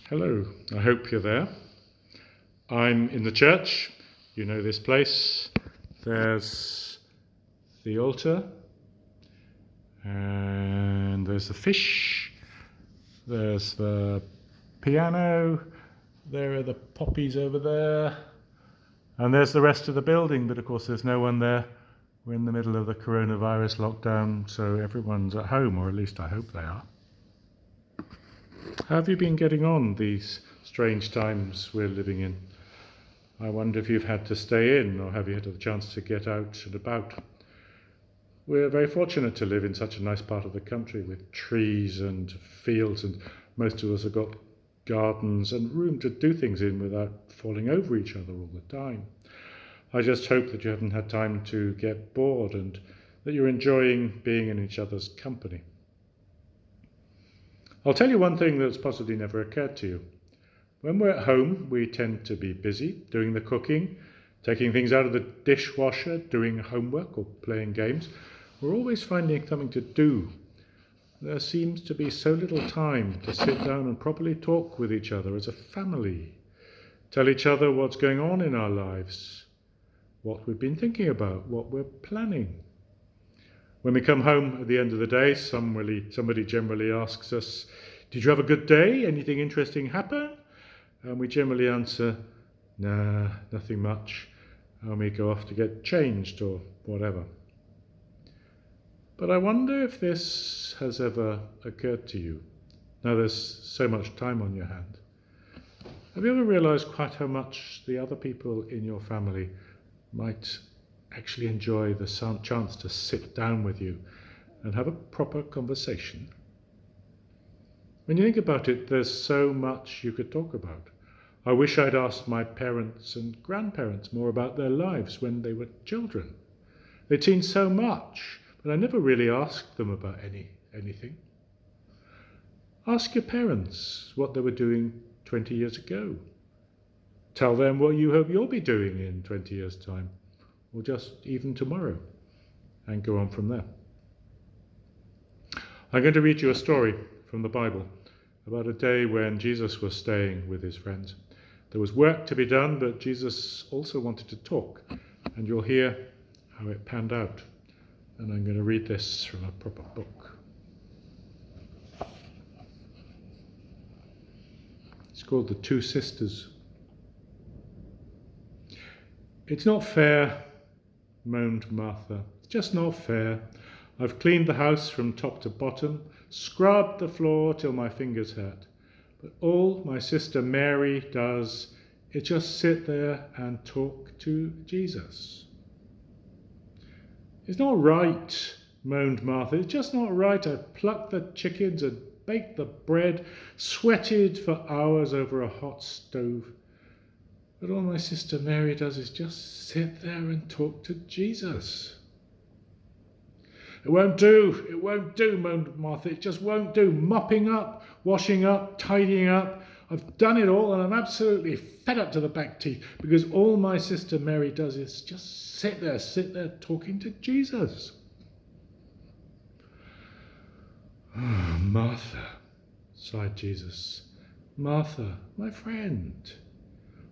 Hello, I hope you're there. I'm in the church. You know this place. There's the altar, and there's the fish, there's the piano, there are the poppies over there, and there's the rest of the building, but of course there's no one there. We're in the middle of the coronavirus lockdown, so everyone's at home, or at least I hope they are. How have you been getting on these strange times we're living in? I wonder if you've had to stay in, or have you had the chance to get out and about? We're very fortunate to live in such a nice part of the country with trees and fields, and most of us have got gardens and room to do things in without falling over each other all the time. I just hope that you haven't had time to get bored and that you're enjoying being in each other's company. I'll tell you one thing that's possibly never occurred to you. When we're at home, we tend to be busy doing the cooking, taking things out of the dishwasher, doing homework or playing games. We're always finding something to do. There seems to be so little time to sit down and properly talk with each other as a family, tell each other what's going on in our lives, what we've been thinking about, what we're planning. When we come home at the end of the day, somebody generally asks us, "Did you have a good day? Anything interesting happen?" And we generally answer, "Nah, nothing much." And we go off to get changed or whatever. But I wonder if this has ever occurred to you. Now there's so much time on your hand. Have you ever realised quite how much the other people in your family might actually enjoy the chance to sit down with you and have a proper conversation? When you think about it, there's so much you could talk about. I wish I'd asked my parents and grandparents more about their lives when they were children. They'd seen so much, but I never really asked them about anything. Ask your parents what they were doing 20 years ago. Tell them what you hope you'll be doing in 20 years' time, or just even tomorrow, and go on from there. I'm going to read you a story from the Bible about a day when Jesus was staying with his friends. There was work to be done, but Jesus also wanted to talk, and you'll hear how it panned out. And I'm going to read this from a proper book. It's called The Two Sisters. "It's not fair," moaned Martha. "It's just not fair. I've cleaned the house from top to bottom, scrubbed the floor till my fingers hurt. But all my sister Mary does is just sit there and talk to Jesus." "It's not right," moaned Martha. "It's just not right. I've plucked the chickens and baked the bread, sweated for hours over a hot stove. But all my sister Mary does is just sit there and talk to Jesus." It won't do, moaned Martha. "It just won't do. Mopping up, washing up, tidying up. I've done it all and I'm absolutely fed up to the back teeth because all my sister Mary does is just sit there talking to Jesus." "Oh, Martha," sighed Jesus. "Martha, my friend,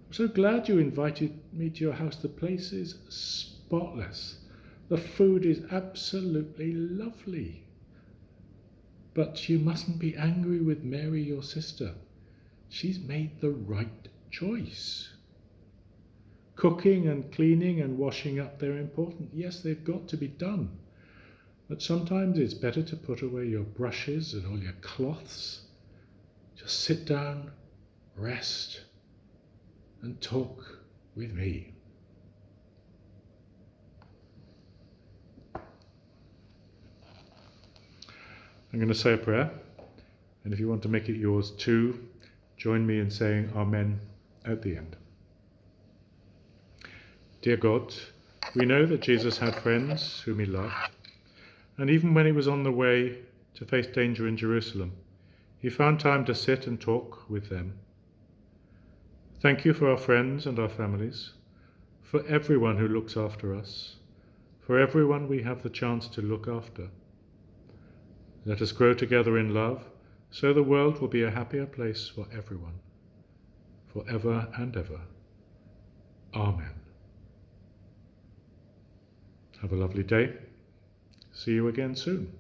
I'm so glad you invited me to your house. The place is spotless. The food is absolutely lovely. But you mustn't be angry with Mary, your sister. She's made the right choice. Cooking and cleaning and washing up, they're important. Yes, they've got to be done. But sometimes it's better to put away your brushes and all your cloths. Just sit down, rest, and talk with me." I'm going to say a prayer, and if you want to make it yours too, join me in saying Amen at the end. Dear God, we know that Jesus had friends whom he loved, and even when he was on the way to face danger in Jerusalem, he found time to sit and talk with them. Thank you for our friends and our families, for everyone who looks after us, for everyone we have the chance to look after. Let us grow together in love so the world will be a happier place for everyone, forever and ever. Amen. Have a lovely day. See you again soon.